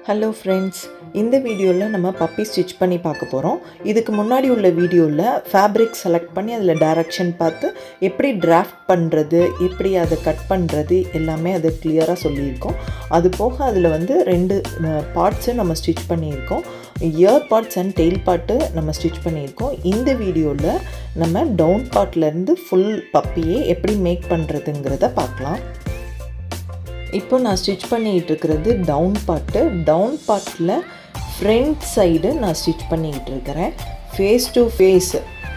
Hello friends, இந்த வீடியோவில் நம்ம பப்பி ஸ்டிச் பண்ணி பார்க்க போகிறோம். இதுக்கு முன்னாடி உள்ள வீடியோவில் ஃபேப்ரிக் செலக்ட் பண்ணி அதில் டைரக்ஷன் பார்த்து எப்படி டிராஃப்ட் பண்ணுறது, எப்படி அதை கட் பண்ணுறது எல்லாமே அது கிளியராக சொல்லியிருக்கோம். அது போக அதில் வந்து 2 பார்ட்ஸு நம்ம ஸ்டிச் பண்ணியிருக்கோம். Year parts and tail part நம்ம ஸ்டிச் பண்ணியிருக்கோம். இந்த வீடியோவில் நம்ம டவுன் பார்ட்லேருந்து ஃபுல் பப்பியை எப்படி மேக் பண்ணுறதுங்கிறத பார்க்கலாம். இப்போ நான் ஸ்டிச் பண்ணிகிட்டு இருக்கிறது டவுன் பார்ட்டில் ஃப்ரண்ட் சைடு நான் ஸ்டிச் பண்ணிக்கிட்டு இருக்கிறேன். ஃபேஸ் டு ஃபேஸ்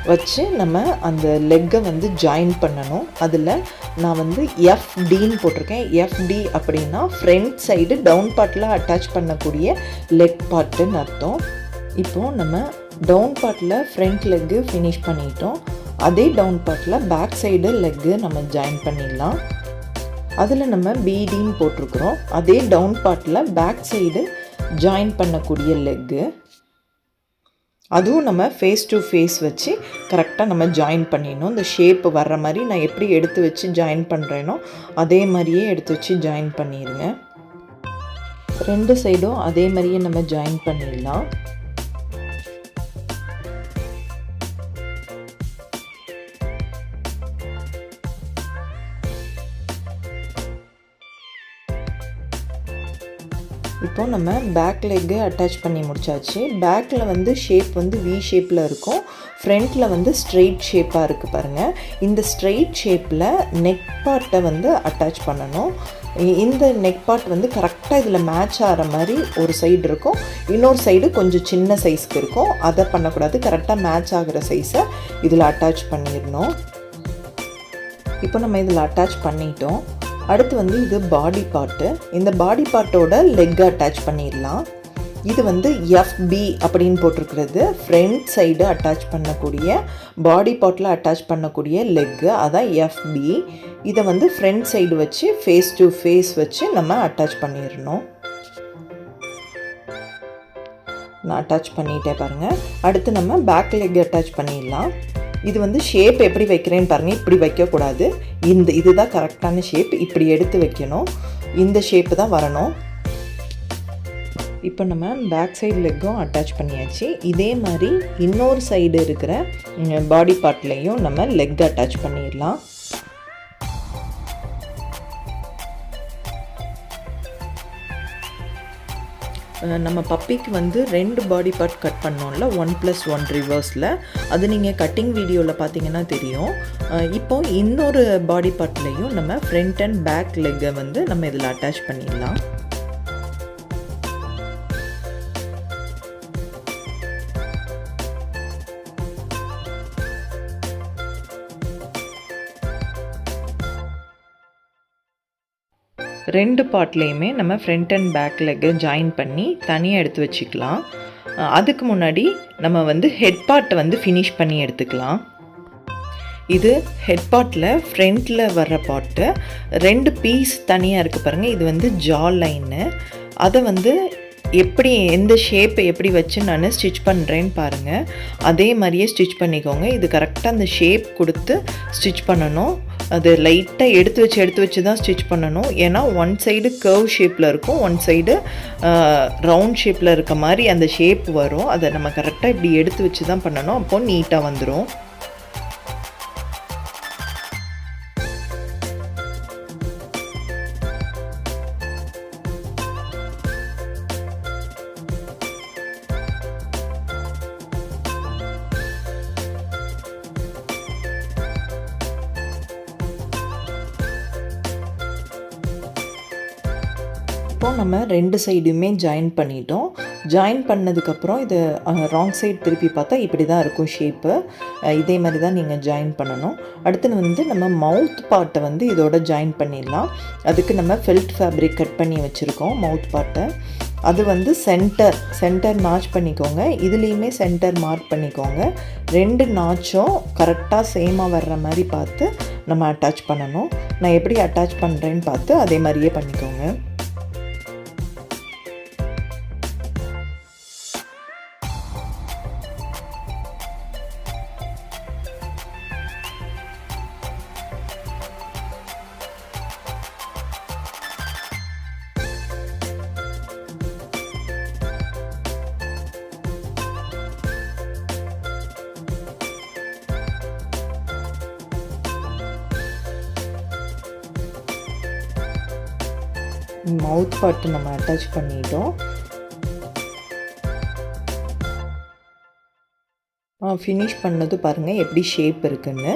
வச்சு நம்ம அந்த லெக்கை வந்து ஜாயின் பண்ணணும். அதில் நான் வந்து எஃப்டின்னு போட்டிருக்கேன். எஃப்டி அப்படின்னா ஃப்ரண்ட் சைடு டவுன் பார்ட்டில் அட்டாச் பண்ணக்கூடிய லெக் பார்ட்டுன்னு அர்த்தம். இப்போது நம்ம டவுன் பார்ட்டில் ஃப்ரண்ட் லெக்கு ஃபினிஷ் பண்ணிட்டோம். அதே டவுன் பார்ட்டில் பேக் சைடு லெக்கு நம்ம ஜாயின் பண்ணிடலாம். அதில் நம்ம பிடின்னு போட்டிருக்கிறோம். அதே டவுன் பார்ட்டில் பேக் சைடு ஜாயின் பண்ணக்கூடிய லெக்கு, அதுவும் நம்ம ஃபேஸ் டு ஃபேஸ் வச்சு கரெக்டாக நம்ம ஜாயின் பண்ணிடணும். இந்த ஷேப் வர்ற மாதிரி நான் எப்படி எடுத்து வச்சு ஜாயின் பண்ணுறேனோ அதே மாதிரியே எடுத்து வச்சு ஜாயின் பண்ணிடுங்க. 2 சைடும் அதே மாதிரியே நம்ம ஜாயின் பண்ணிடலாம். இப்போ நம்ம பேக் லெக்கு அட்டாச் பண்ணி முடிச்சாச்சு. பேக்கில் வந்து ஷேப் வந்து வி ஷேப்பில் இருக்கும், ஃப்ரண்ட்டில் வந்து ஸ்ட்ரெயிட் ஷேப்பாக இருக்குது பாருங்கள். இந்த ஸ்ட்ரெயிட் ஷேப்பில் நெக் பார்ட்டை வந்து அட்டாச் பண்ணணும். இந்த நெக் பார்ட் வந்து கரெக்டாக இதில் மேட்ச் ஆகிற மாதிரி ஒரு சைடு இருக்கும், இன்னொரு சைடு கொஞ்சம் சின்ன சைஸ்க்கு இருக்கும். அதை பண்ணக்கூடாது, கரெக்டாக மேட்ச் ஆகிற சைஸை இதில் அட்டாச் பண்ணிடணும். இப்போ நம்ம இதில் அட்டாச் பண்ணிட்டோம். அடுத்து வந்து இது பாடி பார்ட்டு. இந்த பாடி பார்ட்டோட லெக் அட்டாச் பண்ணிடலாம். இது வந்து எஃப்பி அப்படின்னு போட்டிருக்கிறது ஃப்ரண்ட் சைடு அட்டாச் பண்ணக்கூடிய பாடி பார்ட்டில் அட்டாச் பண்ணக்கூடிய லெக்கு, அதான் எஃப்பி. இதை வந்து ஃப்ரண்ட் சைடு வச்சு ஃபேஸ் டு ஃபேஸ் வச்சு நம்ம அட்டாச் பண்ணிடணும். நான் அட்டாச் பண்ணிட்டே பாருங்கள். அடுத்து நம்ம பேக் லெக் அட்டாச் பண்ணிடலாம். இது வந்து ஷேப் எப்படி வைக்கிறேன்னு பாருங்கள். இப்படி வைக்கக்கூடாது, இதுதான் கரெக்டான ஷேப். இப்படி எடுத்து வைக்கணும், இந்த ஷேப்பு தான் வரணும். இப்போ நம்ம பேக் சைடு லெக்கும் அட்டாச் பண்ணியாச்சு. இதே மாதிரி இன்னொரு சைடு இருக்கிற பாடி பார்ட்லேயும் நம்ம லெக் அட்டாச் பண்ணிடலாம். நம்ம பப்பிக்கு வந்து 2 பாடி பார்ட் கட் பண்ணோம்ல, 1+1 ரிவர்ஸில். அது நீங்கள் கட்டிங் வீடியோவில் பார்த்தீங்கன்னா தெரியும். இப்போ இன்னொரு பாடி பார்ட்லேயும் நம்ம ஃப்ரண்ட் அண்ட் பேக் லெக்கை வந்து நம்ம இதில் அட்டாச் பண்ணிடலாம். ரெண்டு பார்ட்லேயுமே நம்ம ஃப்ரண்ட் அண்ட் பேக் லெக்கை ஜாயின் பண்ணி தனியாக எடுத்து வச்சுக்கலாம். அதுக்கு முன்னாடி நம்ம வந்து ஹெட் பார்ட்டை வந்து ஃபினிஷ் பண்ணி எடுத்துக்கலாம். இது ஹெட் பார்ட்டில் ஃப்ரண்ட்டில் வர்ற பார்ட்டு 2 பீஸ் தனியாக இருக்குது பாருங்கள். இது வந்து ஜா லைன்னு. அதை வந்து எப்படி எந்த ஷேப்பை எப்படி வச்சு நான் ஸ்டிச் பண்ணுறேன்னு பாருங்கள். அதே மாதிரியே ஸ்டிச் பண்ணிக்கோங்க. இது கரெக்டாக அந்த ஷேப் கொடுத்து ஸ்டிச் பண்ணணும். அது லைட்டாக எடுத்து வச்சு தான் ஸ்டிச் பண்ணணும். ஏன்னா ஒன் சைடு கர்வ் ஷேப்பில் இருக்கும், ஒன் சைடு ரவுண்ட் ஷேப்பில் இருக்க மாதிரி அந்த ஷேப் வரும். அதை நம்ம கரெக்டாக இப்படி எடுத்து வச்சு தான் பண்ணணும். அப்போது நீட்டாக வந்துடும். இப்போ நம்ம 2 சைடுமே ஜாயின் பண்ணிட்டோம். ஜாயின் பண்ணதுக்கப்புறம் இது ராங் சைடு திருப்பி பார்த்தா இப்படி தான் இருக்கும் ஷேப்பு. இதே மாதிரி தான் நீங்கள் ஜாயின் பண்ணணும். அடுத்து வந்து நம்ம மவுத் பார்ட்டை வந்து இதோட ஜாயின் பண்ணிடலாம். அதுக்கு நம்ம ஃபெல்ட் ஃபேப்ரிக் கட் பண்ணி வச்சுருக்கோம் மவுத் பார்ட்டை. அது வந்து சென்டர் நாச் பண்ணிக்கோங்க. இதுலேயுமே சென்டர் மார்க் பண்ணிக்கோங்க. 2 நாச்சும் கரெக்டாக சேமாக வர்ற மாதிரி பார்த்து நம்ம அட்டாச் பண்ணணும். நான் எப்படி அட்டாச் பண்ணுறேன்னு பார்த்து அதே மாதிரியே பண்ணிக்கோங்க. மவுத் பார்ட் நம்ம அட்டாச் பண்ணிட்டோம். ஃபினிஷ் பண்ணது பாருங்கள் எப்படி ஷேப் இருக்குன்னு.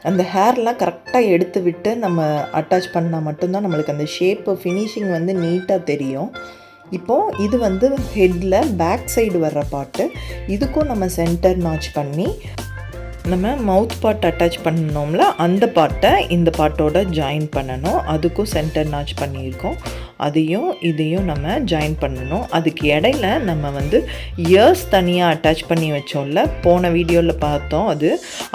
அந்த ஹேர்லாம் கரெக்டாக எடுத்து விட்டு நம்ம அட்டாச் பண்ணால் மட்டும்தான் நம்மளுக்கு அந்த ஷேப்பு ஃபினிஷிங் வந்து நீட்டாக தெரியும். இப்போது இது வந்து ஹெட்டில் பேக் சைடு வர்ற பார்ட்டு, இதுக்கும் நம்ம சென்டர் நாச் பண்ணி நம்ம மவுத் பார்ட் அட்டாச் பண்ணோம்ல அந்த பார்ட்டை இந்த பார்ட்டோட ஜாயின் பண்ணணும். அதுக்கும் சென்டர் நாச் பண்ணியிருக்கோம். இதையும் நம்ம ஜாயின் பண்ணணும். அதுக்கு இடையில நம்ம வந்து இயர்ஸ் தனியாக அட்டாச் பண்ணி வச்சோம்ல, போன வீடியோவில் பார்த்தோம்.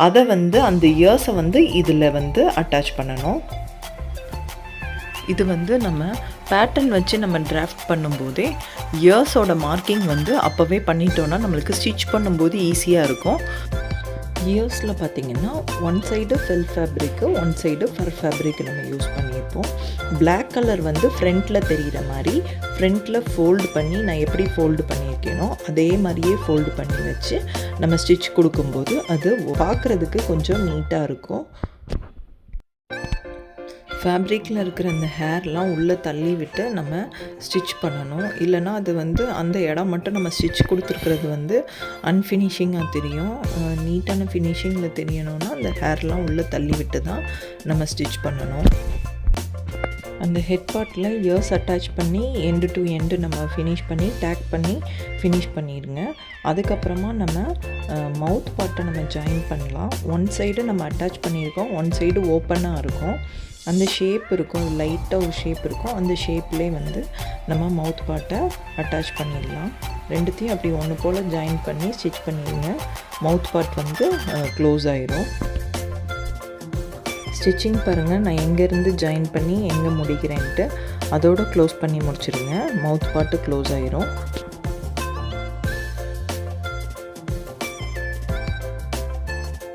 அதை வந்து அந்த இயர்ஸை வந்து இதில் வந்து அட்டாச் பண்ணணும். இது வந்து நம்ம பேட்டர்ன் வச்சு நம்ம டிராஃப்ட் பண்ணும்போதே இயர்ஸோட மார்க்கிங் வந்து அப்போவே பண்ணிட்டோன்னா நம்மளுக்கு ஸ்டிச் பண்ணும்போது ஈஸியாக இருக்கும். இயர்ஸில் பார்த்திங்கன்னா one side felt fabric, one side fur fabric நம்ம யூஸ் பண்ணியிருப்போம். பிளாக் கலர் வந்து ஃப்ரண்ட்டில் தெரிகிற மாதிரி ஃப்ரண்ட்டில் ஃபோல்டு பண்ணி நான் எப்படி ஃபோல்டு பண்ணியிருக்கேனோ அதே மாதிரியே ஃபோல்டு பண்ணி வச்சு நம்ம ஸ்டிச் கொடுக்கும்போது அது பார்க்குறதுக்கு கொஞ்சம் நீட்டாக இருக்கும். ஃபேப்ரிக்கில் இருக்கிற அந்த ஹேர்லாம் உள்ளே தள்ளி விட்டு நம்ம ஸ்டிச் பண்ணணும். இல்லைனா அது வந்து அந்த இடம் மட்டும் நம்ம ஸ்டிச் கொடுத்துருக்கிறது வந்து அன்ஃபினிஷிங்காக தெரியும். நீட்டான ஃபினிஷிங்கில் தெரியணும்னா அந்த ஹேர்லாம் உள்ளே தள்ளி விட்டு தான் நம்ம ஸ்டிச் பண்ணணும். அந்த ஹெட் பார்ட்டில் இயர்ஸ் அட்டாச் பண்ணி எண்டு டு எண்டு நம்ம ஃபினிஷ் பண்ணி டேக் பண்ணி ஃபினிஷ் பண்ணிடுங்க. அதுக்கப்புறமா நம்ம மவுத் பார்ட்டை நம்ம ஜாயின் பண்ணலாம். ஒன் சைடு நம்ம அட்டாச் பண்ணியிருக்கோம், ஒன் சைடு ஓப்பனாக இருக்கும். அந்த ஷேப் இருக்கும், லைட்டாக ஒரு ஷேப் இருக்கும். அந்த ஷேப்லேயே வந்து நம்ம மவுத் பார்ட்டை அட்டாச் பண்ணிடலாம். ரெண்டுத்தையும் அப்படி ஒன்று போல் ஜாயின் பண்ணி ஸ்டிச் பண்ணிடுங்க. மவுத் பார்ட் வந்து க்ளோஸ் ஆயிரும். ஸ்டிச்சிங் பாருங்கள், நான் எங்கேருந்து ஜாயின் பண்ணி எங்கே முடிக்கிறேன்ட்டு அதோடு க்ளோஸ் பண்ணி முடிச்சிடுங்க. மவுத் பார்ட்டு க்ளோஸ் ஆயிரும்.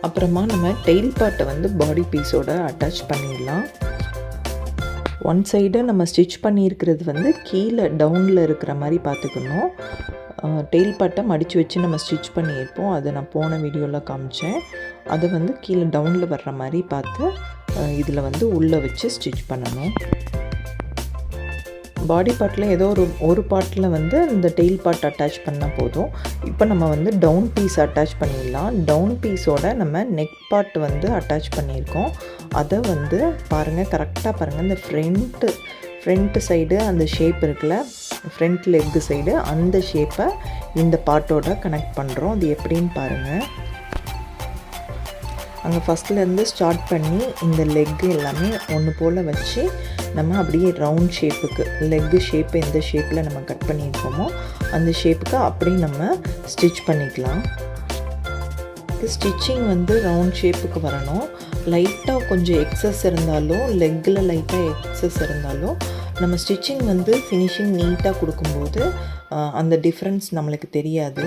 அப்புறமா நம்ம டெயில் பார்ட்டை வந்து பாடி பீஸோட அட்டாச் பண்ணிடலாம். ஒன் சைடு நம்ம ஸ்டிச் பண்ணியிருக்கிறது வந்து கீழே டவுனில் இருக்கிற மாதிரி பார்த்துக்கணும். டெயில் பார்ட்டை மடித்து வச்சு நம்ம ஸ்டிச் பண்ணியிருப்போம். அதை நான் போன வீடியோவில் காமிச்சேன். அதை வந்து கீழே டவுனில் வர்ற மாதிரி பார்த்து இதில் வந்து உள்ளே வச்சு ஸ்டிச் பண்ணணும். பாடி பார்ட்டில் ஏதோ ஒரு பார்ட்டில் வந்து இந்த டெயில் பார்ட் அட்டாச் பண்ணால் போதும். இப்போ நம்ம வந்து டவுன் பீஸ் அட்டாச் பண்ணிடலாம். டவுன் பீஸோட நம்ம நெக் பார்ட் வந்து அட்டாச் பண்ணியிருக்கோம். அதை வந்து பாருங்கள், கரெக்டாக பாருங்கள், இந்த ஃப்ரண்ட்டு சைடு அந்த ஷேப் இருக்குல்ல, ஃப்ரண்ட் லெக்கு சைடு அந்த ஷேப்பை இந்த பார்ட்டோட கனெக்ட் பண்ணுறோம். அது எப்படின்னு பாருங்கள். அங்கே ஃபஸ்ட்லேருந்து ஸ்டார்ட் பண்ணி இந்த லெக்கு எல்லாமே ஒன்று போல் வச்சு நம்ம அப்படியே ரவுண்ட் ஷேப்புக்கு லெக்கு ஷேப்பு எந்த ஷேப்பில் நம்ம கட் பண்ணியிருக்கோமோ அந்த ஷேப்புக்கு அப்படியே நம்ம ஸ்டிச் பண்ணிக்கலாம். ஸ்டிச்சிங் வந்து ரவுண்ட் ஷேப்புக்கு வரணும். லைட்டாக கொஞ்சம் எக்ஸஸ் இருந்தாலும், லெக்கில் லைட்டாக எக்ஸஸ் இருந்தாலும் நம்ம ஸ்டிச்சிங் வந்து ஃபினிஷிங் நீட்டாக கொடுக்கும்போது அந்த டிஃப்ரென்ஸ் நம்மளுக்கு தெரியாது.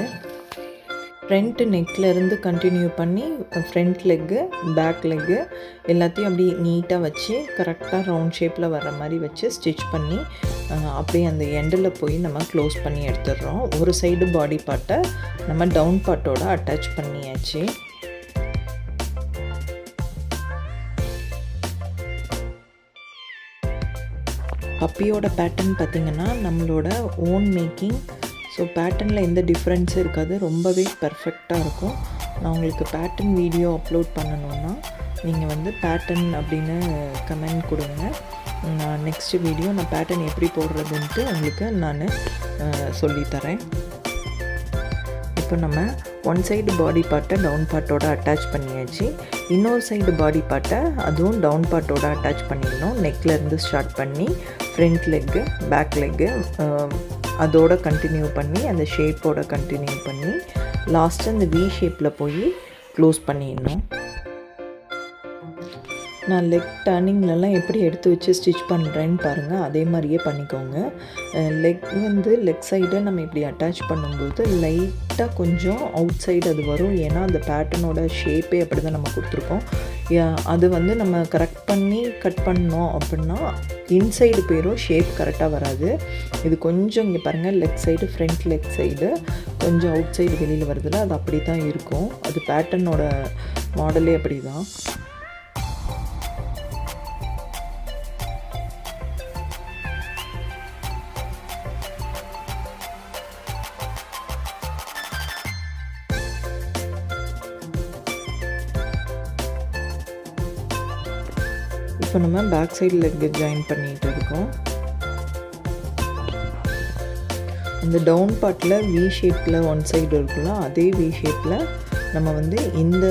ஃப்ரண்ட் நெக்லேருந்து கண்டினியூ பண்ணி ஃப்ரண்ட் லெக்கு, பேக் லெக்கு எல்லாத்தையும் அப்படி நீட்டாக வச்சு கரெக்டாக ரவுண்ட் ஷேப்பில் வர்ற மாதிரி வச்சு ஸ்டிச் பண்ணி அப்படியே அந்த எண்டில் போய் நம்ம க்ளோஸ் பண்ணி எடுத்துடுறோம். ஒரு சைடு பாடி பார்ட்டை நம்ம டவுன் பார்ட்டோட அட்டாச் பண்ணியாச்சு. பப்பியோட பேட்டர்ன் பார்த்திங்கன்னா நம்மளோட ஓன் மேக்கிங். ஸோ பேட்டர்னில் எந்த டிஃப்ரென்ஸும் இருக்காது, ரொம்பவே பர்ஃபெக்டாக இருக்கும். நான் உங்களுக்கு பேட்டர்ன் வீடியோ அப்லோட் பண்ணணுன்னா நீங்கள் வந்து பேட்டர்ன் அப்படின்னு கமெண்ட் கொடுங்க. நான் நெக்ஸ்ட் வீடியோ நான் பேட்டர்ன் எப்படி போடுறதுன்ட்டு உங்களுக்கு நான் சொல்லித்தரேன். இப்போ நம்ம ஒன் சைடு பாடி பார்ட்டை டவுன் பார்ட்டோட அட்டாச் பண்ணியாச்சு. இன்னொரு சைடு பாடி பார்ட்டை அதுவும் டவுன் பார்ட்டோட அட்டாச் பண்ணிடணும். நெக்லேருந்து ஸ்டார்ட் பண்ணி ஃப்ரண்ட் லெக்கு, பேக் லெக்கு அதோட கண்டினியூ பண்ணி அந்த ஷேப்போட கண்டினியூ பண்ணி லாஸ்ட்டு அந்த வி ஷேப்பில் போய் க்ளோஸ் பண்ணிடணும். நான் லெக் டர்னிங்லலாம் எப்படி எடுத்து வச்சு ஸ்டிச் பண்ணுறேன்னு பாருங்கள், அதே மாதிரியே பண்ணிக்கோங்க. லெக் சைடை நம்ம இப்படி அட்டாச் பண்ணும்போது லைட்டாக கொஞ்சம் அவுட் சைடு அது வரும். ஏன்னா அந்த பேட்டர்னோட ஷேப்பே அப்படி தான் நம்ம கொடுத்துருக்கோம். அது வந்து நம்ம கரெக்ட் பண்ணி கட் பண்ணோம் அப்படின்னா இன்சைடு போயிடும், ஷேப் கரெக்டாக வராது. இது கொஞ்சம் இங்கே பாருங்கள், leg side front leg side கொஞ்சம் அவுட் சைடு வெளியில் வருதுல, அது அப்படி தான் இருக்கும். அது பேட்டர்னோட மாடலே அப்படி தான். இப்போ நம்ம பேக் சைடு லெக்கு ஜாயின் பண்ணிகிட்டு இருக்கோம். அந்த டவுன் பார்ட்டில் வி ஷேப்பில் ஒன் சைடு இருக்குல்ல, அதே வி ஷேப்பில் நம்ம வந்து இந்த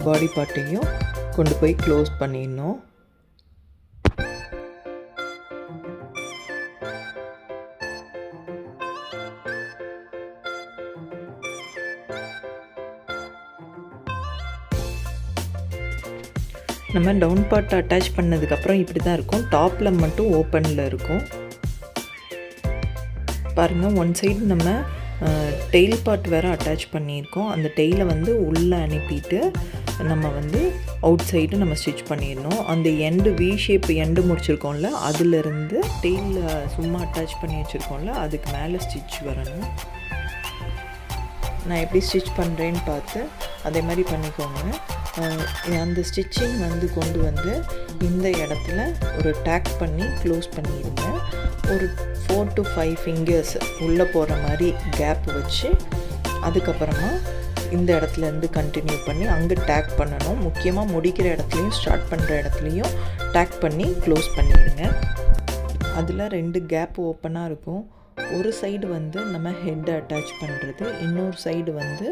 பாடி பார்ட்டையும் கொண்டு போய் க்ளோஸ் பண்ணிடணும். நம்ம டவுன் பார்ட் அட்டாச் பண்ணதுக்கப்புறம் இப்படி தான் இருக்கும். டாப்பில் மட்டும் ஓப்பனில் இருக்கும். பாருங்கள், ஒன் சைடு நம்ம டெயில் பார்ட் வேறு அட்டாச் பண்ணியிருக்கோம். அந்த டெயிலை வந்து உள்ளே அனுப்பிட்டு நம்ம வந்து அவுட் சைடு நம்ம ஸ்டிச் பண்ணிடணும். அந்த எண்டு வி ஷேப் எண்டு முடிச்சிருக்கோம்ல, அதிலிருந்து டெயிலில் சும்மா அட்டாச் பண்ணி வச்சுருக்கோம்ல, அதுக்கு மேலே ஸ்டிச் வரணும். நான் எப்படி ஸ்டிச் பண்ணுறேன்னு பார்த்து அதே மாதிரி பண்ணிக்கோங்க. அந்த ஸ்டிச்சிங் வந்து கொண்டு வந்து இந்த இடத்துல ஒரு டேக் பண்ணி க்ளோஸ் பண்ணிடுங்க. ஒரு 4 to 5 ஃபிங்கர்ஸ் உள்ளே போகிற மாதிரி கேப் வச்சு அதுக்கப்புறமா இந்த இடத்துலேருந்து கண்டினியூ பண்ணி அங்கே டேக் பண்ணணும். முக்கியமாக முடிக்கிற இடத்துலையும் ஸ்டார்ட் பண்ணுற இடத்துலையும் டேக் பண்ணி க்ளோஸ் பண்ணிடுங்க. அதில் 2 கேப் ஓப்பனாக இருக்கும். ஒரு சைடு வந்து நம்ம ஹெட்டை அட்டாச் பண்ணுறது, இன்னொரு சைடு வந்து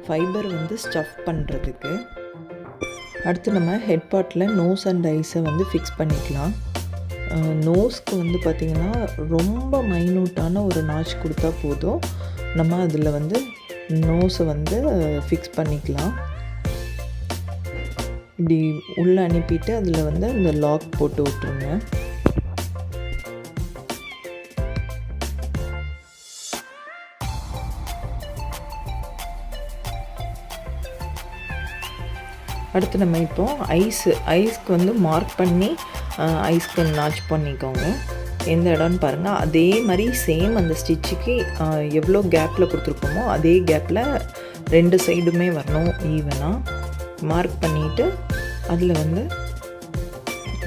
ஃபைபர் வந்து ஸ்டஃப் பண்ணுறதுக்கு. அடுத்து நம்ம ஹெட் பார்ட்டில் நோஸ் அண்ட் ஐஸை வந்து ஃபிக்ஸ் பண்ணிக்கலாம். நோஸ்க்கு வந்து பார்த்திங்கன்னா ரொம்ப மைனூட்டான ஒரு நாச் கொடுத்தா போதும். நம்ம அதில் வந்து நோஸை வந்து ஃபிக்ஸ் பண்ணிக்கலாம். இப்படி உள்ளே அனுப்பிட்டு அதில் வந்து அந்த லாக் போட்டு விட்ருங்க. அடுத்து நம்ம இப்போது ஐஸ்க்கு வந்து மார்க் பண்ணி ஐஸ்க்கு நாச் பண்ணிக்கோங்க. எந்த இடம்னு பாருங்கள். அதே மாதிரி சேம் அந்த ஸ்டிச்சுக்கு எவ்வளோ கேப்பில் கொடுத்துருக்கோமோ அதே கேப்பில் 2 சைடுமே வரணும் ஈவனாக. மார்க் பண்ணிவிட்டு அதில் வந்து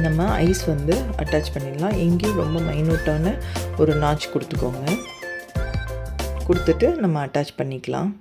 நம்ம ஐஸ் வந்து அட்டாச் பண்ணிடலாம். எங்கேயும் ரொம்ப மைனூட்டான ஒரு நாச் கொடுத்துக்கோங்க. கொடுத்துட்டு நம்ம அட்டாச் பண்ணிக்கலாம்.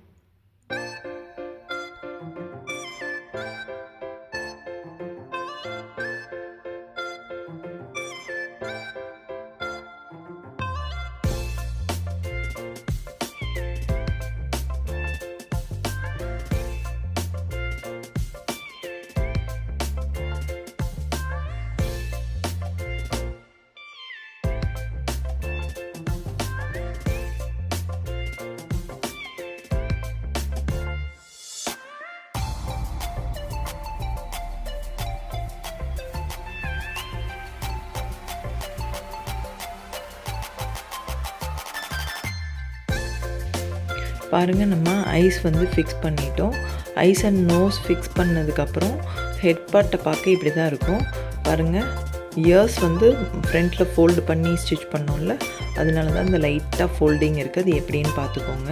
பாருங்கள், நம்ம ஐஸ் வந்து ஃபிக்ஸ் பண்ணிட்டோம். ஐஸ் அண்ட் நோஸ் ஃபிக்ஸ் பண்ணதுக்கப்புறம் ஹெட் பார்ட்டை பார்க்க இப்படி தான் இருக்கும். பாருங்கள், இயர்ஸ் வந்து ஃப்ரண்ட்டில் ஃபோல்டு பண்ணி ஸ்டிச் பண்ணோம்ல, அதனால தான் இந்த லைட்டாக ஃபோல்டிங் இருக்குது. அது எப்படின்னு பார்த்துக்கோங்க.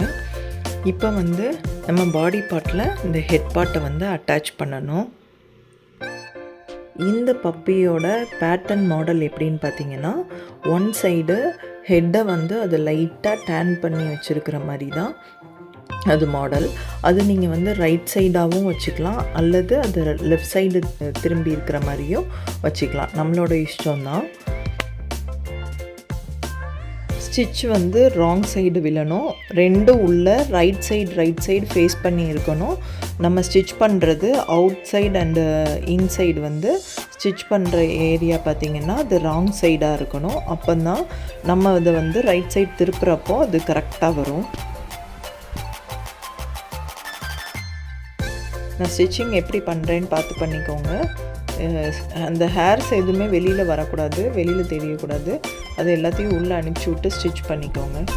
இப்போ வந்து நம்ம பாடி பார்ட்டில் இந்த ஹெட் பார்ட்டை வந்து அட்டாச் பண்ணணும். இந்த பப்பியோட பேட்டர்ன் மாடல் எப்படின்னு பார்த்தீங்கன்னா, ஒன் சைடு ஹெட்டை வந்து அதை லைட்டாக டேன் பண்ணி வச்சுருக்கிற மாதிரி தான் அது மாடல். அது நீங்கள் வந்து ரைட் சைடாகவும் வச்சுக்கலாம், அல்லது அது லெஃப்ட் சைடு திரும்பி இருக்கிற மாதிரியும் வச்சுக்கலாம். நம்மளோட இஷ்டம்தான். ஸ்டிச் வந்து ராங் சைடு விழணும். 2 உள்ள ரைட் சைடு ஃபேஸ் பண்ணி இருக்கணும். நம்ம ஸ்டிச் பண்ணுறது அவுட் சைடு அண்டு இன்சைடு வந்து ஸ்டிச் பண்ணுற ஏரியா பார்த்திங்கன்னா அது ராங் சைடாக இருக்கணும். அப்போ தான் நம்ம அதை வந்து ரைட் சைடு திருப்புறப்போ அது கரெக்டாக வரும். நான் ஸ்டிச்சிங் எப்படி பண்ணுறேன்னு பார்த்து பண்ணிக்கோங்க. அந்த ஹேர்ஸ் எதுவுமே வெளியில் வரக்கூடாது, வெளியில் தெரியக்கூடாது. அது எல்லாத்தையும் உள்ளே அனுப்பிச்சி விட்டு ஸ்டிச் பண்ணிக்கோங்க.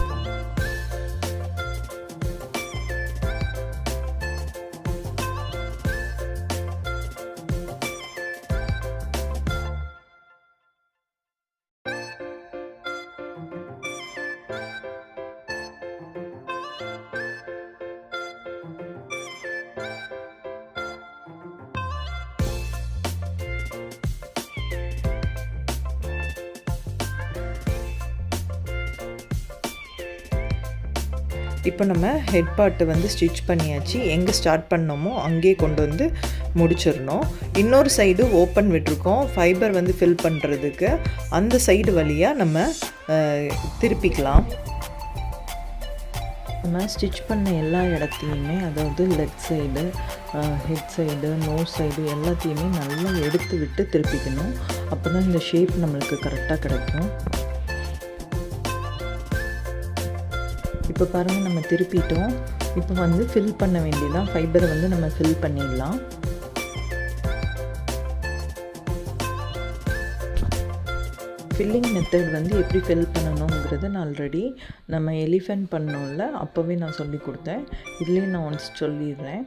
இப்போ நம்ம ஹெட் பார்ட்டு வந்து ஸ்டிச் பண்ணியாச்சு. எங்கே ஸ்டார்ட் பண்ணோமோ அங்கேயே கொண்டு வந்து முடிச்சிடணும். இன்னொரு சைடு ஓப்பன் விட்டுருக்கோம் ஃபைபர் வந்து ஃபில் பண்ணுறதுக்கு. அந்த சைடு வழியாக நம்ம திருப்பிக்கலாம். நம்ம ஸ்டிச் பண்ண எல்லா இடத்தையுமே, அதாவது leg side, head side, nose side எல்லாத்தையுமே நல்லா எடுத்து விட்டு திருப்பிக்கணும். அப்போ தான் இந்த ஷேப் நம்மளுக்கு கரெக்டாக கிடைக்கும். இப்போ பாருங்கள், நம்ம திருப்பிட்டோம். இப்போ வந்து ஃபில் பண்ண வேண்டியதான். ஃபைபரை வந்து நம்ம ஃபில் பண்ணிடலாம். ஃபில்லிங் மெத்தட் வந்து எப்படி ஃபில் பண்ணணுங்கிறது நான் ஆல்ரெடி நம்ம எலிஃபென்ட் பண்ணோம்ல, அப்போவே நான் சொல்லி கொடுத்தேன். இதுலேயும் நான் ஒன்ஸ் சொல்லிடுறேன்.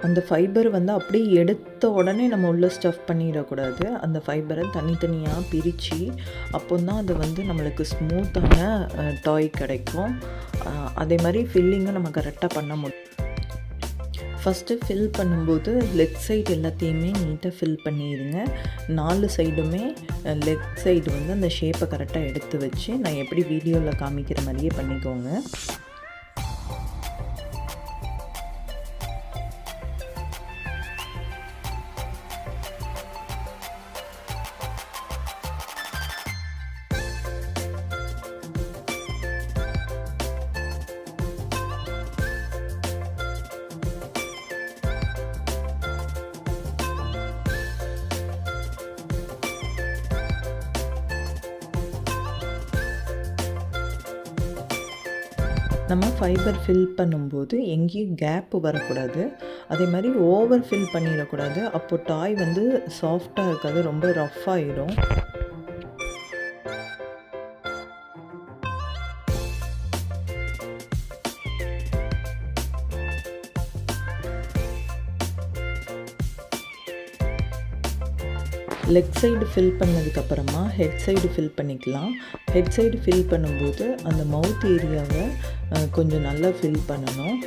அந்த ஃபைபர் வந்து அப்படியே எடுத்த உடனே நம்ம உள்ளே ஸ்டஃப் பண்ணிடக்கூடாது. அந்த ஃபைபரை தனித்தனியாக பிரித்து அப்போ தான் அது வந்து நம்மளுக்கு ஸ்மூத்தான டாய் கிடைக்கும். அதே மாதிரி ஃபில்லிங்கும் நம்ம கரெக்டாக பண்ண முடியும். ஃபஸ்ட்டு ஃபில் பண்ணும்போது லெக் சைடு எல்லாத்தையுமே நீட்டாக ஃபில் பண்ணிடுங்க. 4 சைடுமே லெக் சைடு வந்து அந்த ஷேப்பை கரெக்டாக எடுத்து வச்சு நான் எப்படி வீடியோவில் காமிக்கிற மாதிரியே பண்ணிக்கோங்க. நம்ம ஃபைபர் ஃபில் பண்ணும்போது எங்கேயும் கேப்பு வரக்கூடாது. அதே மாதிரி ஓவர் ஃபில் பண்ணிடக்கூடாது. அப்போ டாய் வந்து சாஃப்டாக இருக்காது, ரொம்ப ரஃப் ஆகிடும். லெக் சைடு ஃபில் பண்ணதுக்கப்புறமா ஹெட் சைடு ஃபில் பண்ணிக்கலாம். ஹெட் சைடு ஃபில் பண்ணும்போது அந்த மவுத் ஏரியாவை கொஞ்சம் நல்லா ஃபில் பண்ணணும்.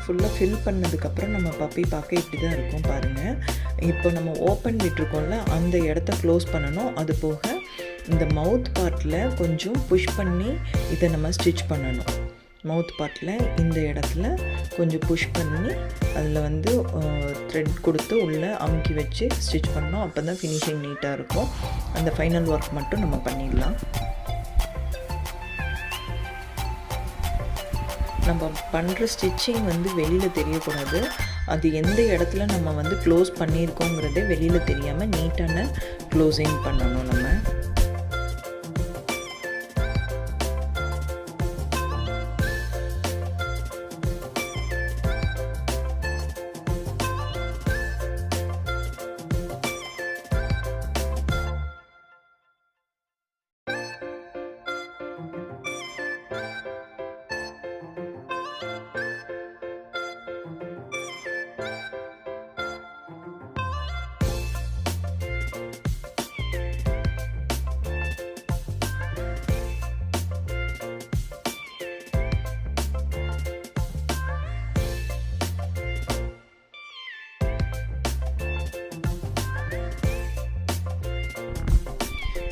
ஃபுல்லாக ஃபில் பண்ணதுக்கப்புறம் நம்ம பப்பி பார்க்க இப்படி தான் இருக்கும் பாருங்கள். இப்போ நம்ம ஓப்பன் விட்டுருக்கோம்ல, அந்த இடத்த க்ளோஸ் பண்ணணும். அது போக இந்த மவுத் பார்ட்டில் கொஞ்சம் புஷ் பண்ணி இதை நம்ம ஸ்டிச் பண்ணணும். மவுத் பார்ட்டில் இந்த இடத்துல கொஞ்சம் புஷ் பண்ணி அதில் வந்து த்ரெட் கொடுத்து உள்ளே அமுக்கி வச்சு ஸ்டிச் பண்ணோம். அப்போ தான் ஃபினிஷிங் நீட்டாக இருக்கும். அந்த ஃபைனல் ஒர்க் மட்டும் நம்ம பண்ணிடலாம். நம்ம பண்ணுற ஸ்டிச்சிங் வந்து வெளியில் தெரியக்கூடாது. அது எந்த இடத்துல நம்ம வந்து க்ளோஸ் பண்ணியிருக்கோங்கிறதே வெளியில் தெரியாமல் நீட்டான க்ளோசிங் பண்ணணும் நம்ம.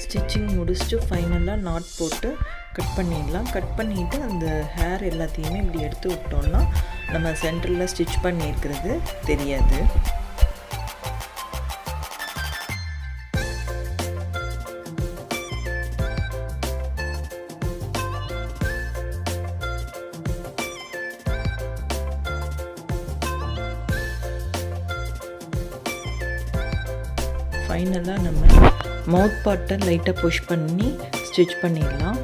ஸ்டிச்சிங் முடிச்சுட்டு ஃபைனலாக நாட் போட்டு கட் பண்ணிடலாம். கட் பண்ணிவிட்டு அந்த ஹேர் எல்லாத்தையுமே இப்படி எடுத்து விட்டோம்னா நம்ம சென்டரில் ஸ்டிச் பண்ணியிருக்கிறது தெரியாது. ஃபைனலாக நம்ம மவுத் பார்ட்டை லைட்டாக புஷ் பண்ணி ஸ்டிச் பண்ணிடலாம்.